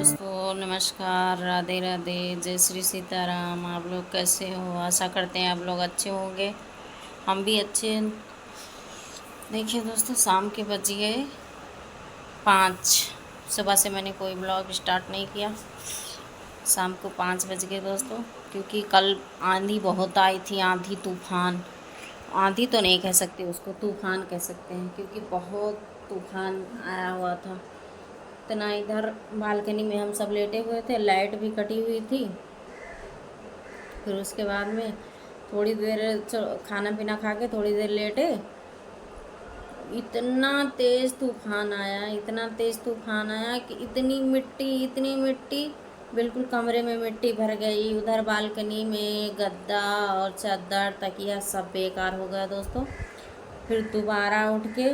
दोस्तों नमस्कार, राधे राधे, जय श्री सीताराम। आप लोग कैसे हो? आशा करते हैं आप लोग अच्छे होंगे। हम भी अच्छे हैं। देखिए दोस्तों, शाम के बज गए 5। सुबह से मैंने कोई ब्लॉग स्टार्ट नहीं किया। शाम को 5 बज गए दोस्तों, क्योंकि कल आंधी बहुत आई थी। आंधी तूफान, आंधी तो नहीं कह सकते उसको, तूफान कह सकते हैं, क्योंकि बहुत तूफान आया हुआ था। इतना इधर बालकनी में हम सब लेटे हुए थे, लाइट भी कटी हुई थी। फिर उसके बाद में थोड़ी देर खाना पीना खा के थोड़ी देर लेटे, इतना तेज़ तूफान आया, इतना तेज़ तूफान आया कि इतनी मिट्टी, बिल्कुल कमरे में मिट्टी भर गई। उधर बालकनी में गद्दा और चादर तकिया सब बेकार हो गया दोस्तों। फिर दोबारा उठ के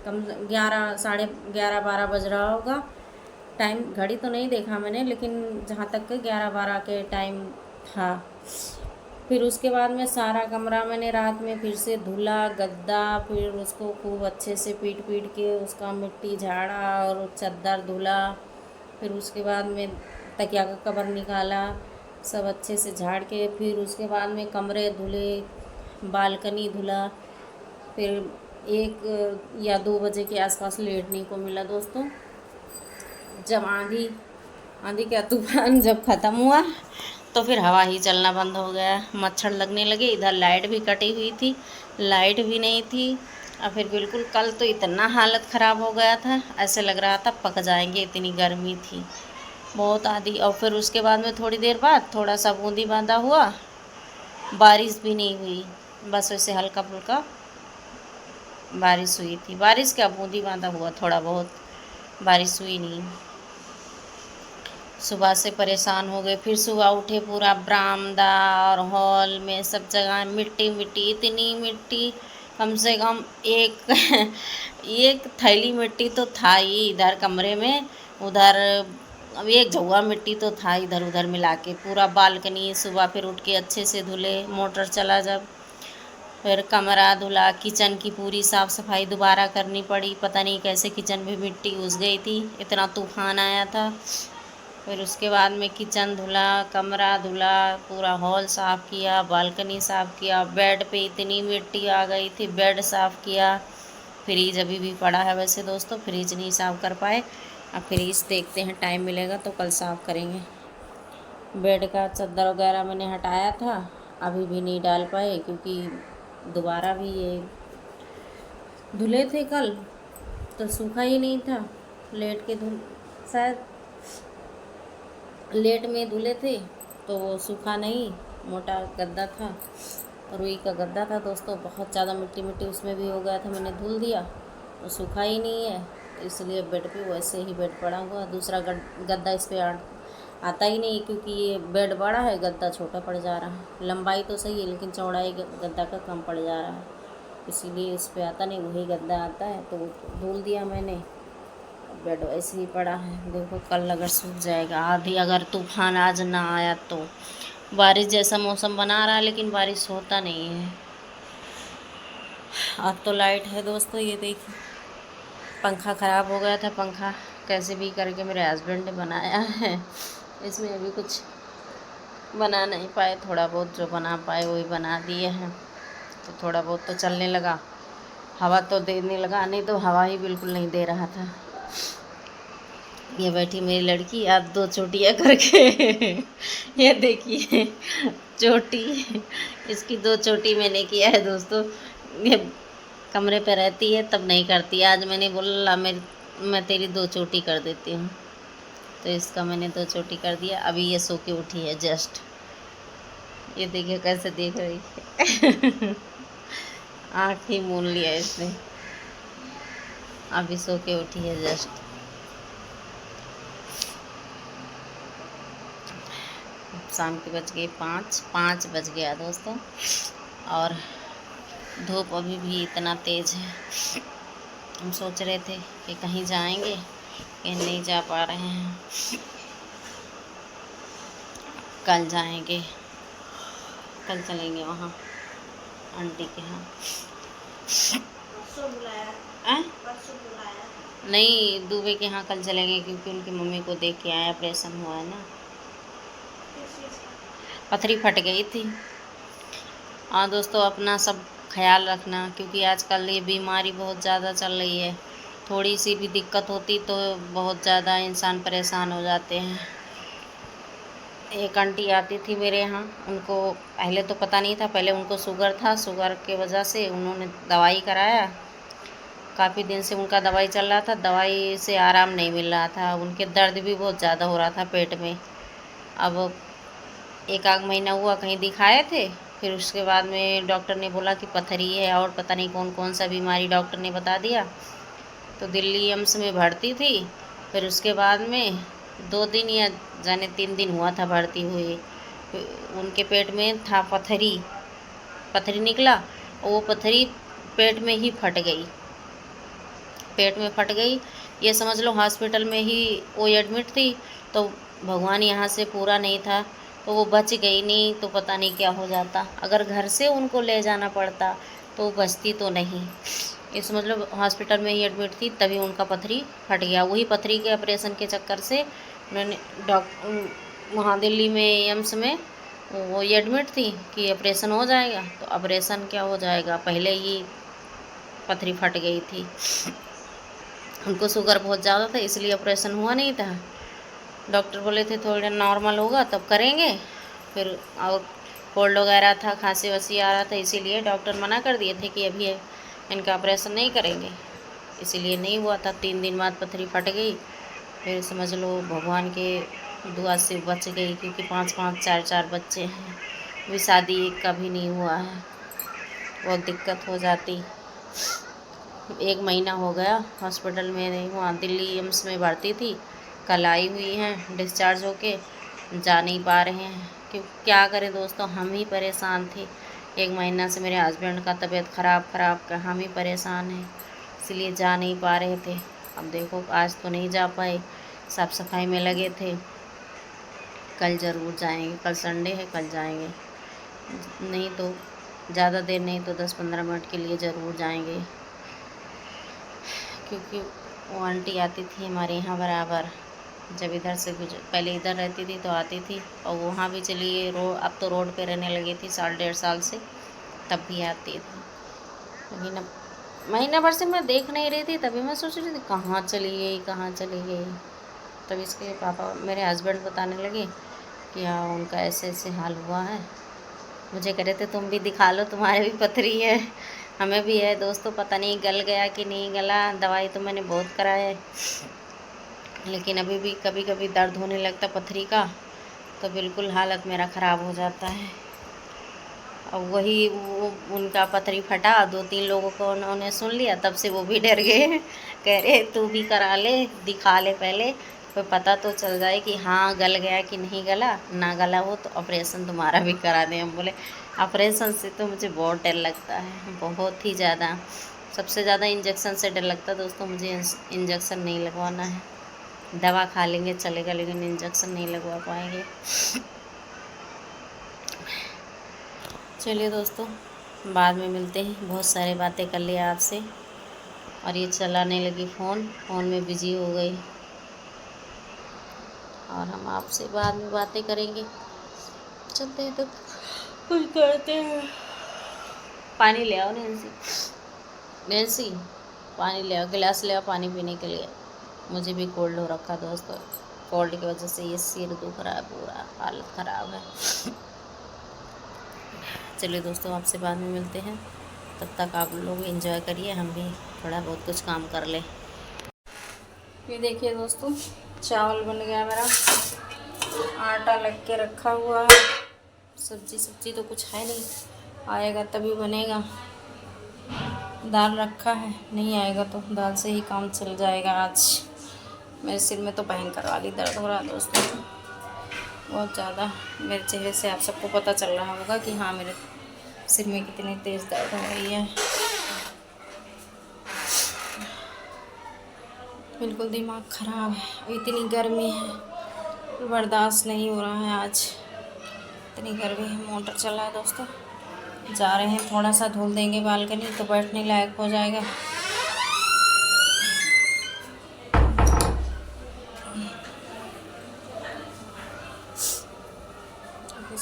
कम 11 साढ़े 11 12 बज रहा होगा। टाइम घड़ी तो नहीं देखा मैंने, लेकिन जहाँ तक के 11 12 के टाइम था। फिर उसके बाद में सारा कमरा मैंने रात में फिर से धुला, गद्दा, फिर उसको खूब अच्छे से पीट पीट के उसका मिट्टी झाड़ा और चादर धुला। फिर उसके बाद में तकिया का कवर निकाला, सब अच्छे से झाड़ के फिर उसके बाद में कमरे धुले, बालकनी धुला। फिर 1 या 2 बजे के आसपास लेटने को मिला दोस्तों। जब आंधी क्या तूफान जब ख़त्म हुआ तो फिर हवा ही चलना बंद हो गया, मच्छर लगने लगे। इधर लाइट भी कटी हुई थी, लाइट भी नहीं थी। और फिर बिल्कुल कल तो इतना हालत ख़राब हो गया था, ऐसे लग रहा था पक जाएंगे, इतनी गर्मी थी, बहुत आंधी। और फिर उसके बाद में थोड़ी देर बाद थोड़ा सा बूंदी बांदा हुआ, बारिश भी नहीं हुई, बस वैसे हल्का फुल्का बारिश हुई थी। बारिश क्या, बूंदी बांदा हुआ, थोड़ा बहुत, बारिश हुई नहीं। सुबह से परेशान हो गए। फिर सुबह उठे, पूरा बरामदा और हॉल में सब जगह मिट्टी मिट्टी, इतनी मिट्टी, कम से कम एक एक थैली मिट्टी तो था ही इधर कमरे में। उधर अब एक झौवा मिट्टी तो था इधर उधर मिला के, पूरा बालकनी। सुबह फिर उठ के अच्छे से धुले, मोटर चला जब, फिर कमरा धुला, किचन की पूरी साफ़ सफाई दोबारा करनी पड़ी। पता नहीं कैसे किचन में मिट्टी घुस गई थी, इतना तूफान आया था। फिर उसके बाद में किचन धुला, कमरा धुला, पूरा हॉल साफ़ किया, बालकनी साफ़ किया। बेड पे इतनी मिट्टी आ गई थी, बेड साफ़ किया। फ्रिज अभी भी पड़ा है वैसे दोस्तों, फ्रिज नहीं साफ़ कर पाए। अब फ्रिज देखते हैं, टाइम मिलेगा तो कल साफ़ करेंगे। बेड का चादर वगैरह मैंने हटाया था, अभी भी नहीं डाल पाए, क्योंकि दोबारा भी ये धुले थे कल तो सूखा ही नहीं था। लेट के धुल शायद लेट में धुले थे तो वो सूखा नहीं, मोटा गद्दा था, रुई का गद्दा था दोस्तों। बहुत ज़्यादा मिट्टी मिट्टी उसमें भी हो गया था, मैंने धुल दिया, वो सूखा ही नहीं है, इसलिए बेड पे वैसे ही बेड पड़ा हुआ। दूसरा गद्दा इस पर आता ही नहीं, क्योंकि ये बेड बड़ा है, गद्दा छोटा पड़ जा रहा है। लंबाई तो सही है, लेकिन चौड़ाई गद्दा का कम पड़ जा रहा है, इसीलिए इस पर आता नहीं, वही गद्दा आता है। तो धुल दिया मैंने, बेड ऐसे ही पड़ा है। देखो कल अगर सूख जाएगा। आधी अगर तूफान आज ना आया तो बारिश जैसा मौसम बना रहा है, लेकिन बारिश होता नहीं है। अब तो लाइट है दोस्तों, ये देखिए पंखा ख़राब हो गया था। पंखा कैसे भी करके मेरे हस्बैंड ने बनाया है, इसमें अभी कुछ बना नहीं पाए, थोड़ा बहुत जो बना पाए वही बना दिए हैं। तो थोड़ा बहुत तो चलने लगा, हवा तो देने लगा, नहीं तो हवा ही बिल्कुल नहीं दे रहा था। ये बैठी मेरी लड़की आज 2 चोटियाँ करके ये देखिए चोटी, इसकी 2 चोटी मैंने किया है दोस्तों। ये कमरे पे रहती है तब नहीं करती, आज मैंने बोला मैं तेरी 2 चोटी कर देती हूँ, तो इसका मैंने 2 चोटी कर दिया। अभी ये सो के उठी है जस्ट, ये देखिए कैसे देख रही है आँख ही मूंद लिया इसने, अभी सो के उठी है जस्ट। शाम के बज गए 5 बज गया दोस्तों, और धूप अभी भी इतना तेज़ है। हम सोच रहे थे कि कहीं जाएंगे, कहीं नहीं जा पा रहे हैं। कल जाएंगे, कल चलेंगे वहाँ आंटी के यहाँ। परसों बुलाया, नहीं, दुबे के यहाँ कल चलेंगे क्योंकि उनकी मम्मी को देख के आए, ऑपरेशन हुआ है ना, पथरी फट गई थी। हाँ दोस्तों, अपना सब ख्याल रखना क्योंकि आजकल ये बीमारी बहुत ज़्यादा चल रही है। थोड़ी सी भी दिक्कत होती तो बहुत ज़्यादा इंसान परेशान हो जाते हैं। एक आंटी आती थी मेरे यहाँ, उनको पहले तो पता नहीं था, पहले उनको शुगर था, शुगर के वजह से उन्होंने दवाई कराया। काफ़ी दिन से उनका दवाई चल रहा था, दवाई से आराम नहीं मिल रहा था, उनके दर्द भी बहुत ज़्यादा हो रहा था पेट में। अब एक आध महीना हुआ कहीं दिखाए थे, फिर उसके बाद में डॉक्टर ने बोला कि पथरी है और पता नहीं कौन कौन सा बीमारी डॉक्टर ने बता दिया। तो दिल्ली एम्स में भर्ती थी। फिर उसके बाद में 2 दिन या जाने 3 दिन हुआ था भर्ती हुए। उनके पेट में था पथरी, पथरी निकला और वो पथरी पेट में ही फट गई, पेट में फट गई। ये समझ लो हॉस्पिटल में ही वो एडमिट थी, तो भगवान यहाँ से पूरा नहीं था, तो वो बच गई, नहीं तो पता नहीं क्या हो जाता। अगर घर से उनको ले जाना पड़ता तो बचती तो नहीं। ये समझ लो हॉस्पिटल में ही एडमिट थी, तभी उनका पथरी फट गया। वही पथरी के ऑपरेशन के चक्कर से उन्होंने वहाँ दिल्ली में एम्स में वो एडमिट थी कि ऑपरेशन हो जाएगा, तो ऑपरेशन क्या हो जाएगा, पहले ही पथरी फट गई थी। उनको शुगर बहुत ज़्यादा था इसलिए ऑपरेशन हुआ नहीं था। डॉक्टर बोले थे थोड़ा नॉर्मल होगा तब करेंगे, फिर और कोल्ड वगैरह था, खांसी वासी आ रहा था, इसीलिए डॉक्टर मना कर दिए थे कि अभी इनका ऑपरेशन नहीं करेंगे, इसीलिए नहीं हुआ था। 3 दिन बाद पथरी फट गई। फिर समझ लो भगवान के दुआ से बच गई, क्योंकि 5-5 4-4 बच्चे हैं, अभी शादी एक का भी नहीं हुआ है, बहुत दिक्कत हो जाती। 1 महीना हो गया हॉस्पिटल में रही, वहाँ दिल्ली एम्स में भर्ती थी, कल आई हुई हैं डिस्चार्ज होके, जा नहीं पा रहे हैं। क्यों, क्या करें दोस्तों, हम ही परेशान थे। 1 महीना से मेरे हस्बैंड का तबीयत ख़राब का हम ही परेशान हैं, इसलिए जा नहीं पा रहे थे। अब देखो आज तो नहीं जा पाए, साफ़ सफाई में लगे थे, कल ज़रूर जाएंगे, कल संडे है, कल जाएंगे। नहीं तो ज़्यादा देर नहीं तो 10-15 मिनट के लिए ज़रूर जाएंगे, क्योंकि वो आंटी आती थी हमारे यहाँ बराबर। जब इधर से पहले इधर रहती थी तो आती थी, और वहाँ भी चलिए अब तो रोड पे रहने लगी थी 1.5 साल से, तब भी आती थी। लेकिन अब महीना भर से मैं देख नहीं रही थी, तभी मैं सोच रही थी कहाँ चली गई, कहाँ चली गई। तब इसके पापा मेरे हस्बैंड बताने लगे कि हाँ उनका ऐसे ऐसे हाल हुआ है। मुझे कह रहे थे तुम भी दिखा लो, तुम्हारे भी पथरी है, हमें भी है। दोस्तों पता नहीं गल गया कि नहीं गला, दवाई तो मैंने बहुत कराया है, लेकिन अभी भी कभी कभी दर्द होने लगता पथरी का, तो बिल्कुल हालत मेरा ख़राब हो जाता है। और वही वो उनका पथरी फटा, 2-3 लोगों को उन्होंने सुन लिया, तब से वो भी डर गए। कह रहे तू भी करा ले, दिखा ले पहले, तो पता तो चल जाए कि हाँ गल गया कि नहीं गला, ना गला हो तो ऑपरेशन तुम्हारा भी करा दें। हम बोले ऑपरेशन से तो मुझे बहुत डर लगता है, बहुत ही ज़्यादा। सबसे ज़्यादा इंजेक्शन से डर लगता है दोस्तों, मुझे इंजेक्शन नहीं लगवाना है। दवा खा लेंगे चलेगा, लेकिन इंजेक्शन नहीं लगवा पाएंगे। चलिए दोस्तों, बाद में मिलते हैं, बहुत सारी बातें कर लिया आपसे। और ये चलाने लगी फ़ोन में बिजी हो गई, और हम आपसे बाद में बातें करेंगे। चलते हैं तो कुछ करते हैं। पानी ले आओ नैन्सी, नैन्सी पानी ले आओ, गिलास ले आओ पानी पीने के लिए। मुझे भी कोल्ड हो रखा दोस्तों, कोल्ड की वजह से ये सिर दुख रहा है, पूरा हालत ख़राब है। चलिए दोस्तों, आपसे बाद में मिलते हैं, तब तक आप लोग एंजॉय करिए, हम भी थोड़ा बहुत कुछ काम कर ले। ये देखिए दोस्तों, चावल बन गया मेरा, आटा लग के रखा हुआ है, सब्जी तो कुछ है नहीं, आएगा तभी बनेगा। दाल रखा है, नहीं आएगा तो दाल से ही काम चल जाएगा आज। मेरे सिर में तो भयंकर वाली दर्द हो रहा है दोस्तों, बहुत ज़्यादा। मेरे चेहरे से आप सबको पता चल रहा होगा कि हाँ मेरे सिर में कितनी तेज़ दर्द हो रही है, बिल्कुल दिमाग ख़राब है। इतनी गर्मी है, बर्दाश्त नहीं हो रहा है आज, इतनी गर्मी है। मोटर चला है दोस्तों, जा रहे हैं, थोड़ा सा धुल देंगे बालकनी तो बैठने लायक हो जाएगा।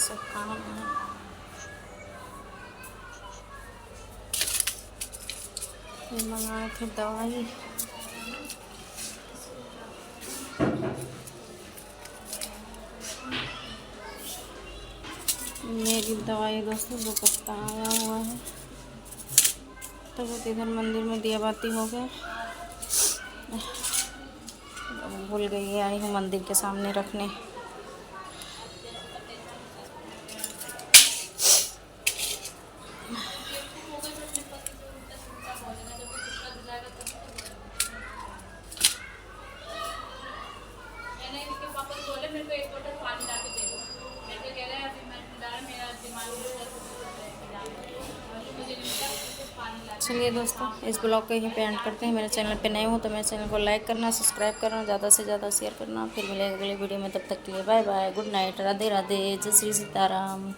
सब काम है। ये मंगाए थे दवाई, मेरी दवाई दोस्तों दुपट्टा आया हुआ है। तो इधर मंदिर में दिया बाती हो गया, भूल गई, आई हूँ मंदिर के सामने रखने। चलिए दोस्तों, इस ब्लॉग को यहीं पे एंड करते हैं। मेरे चैनल पे नए हो तो मेरे चैनल को लाइक करना, सब्सक्राइब करना, ज़्यादा से ज़्यादा शेयर करना। फिर मिलेंगे अगले वीडियो में, तब तक के लिए bye bye, good night, Radhe Radhe, जय श्री सीताराम।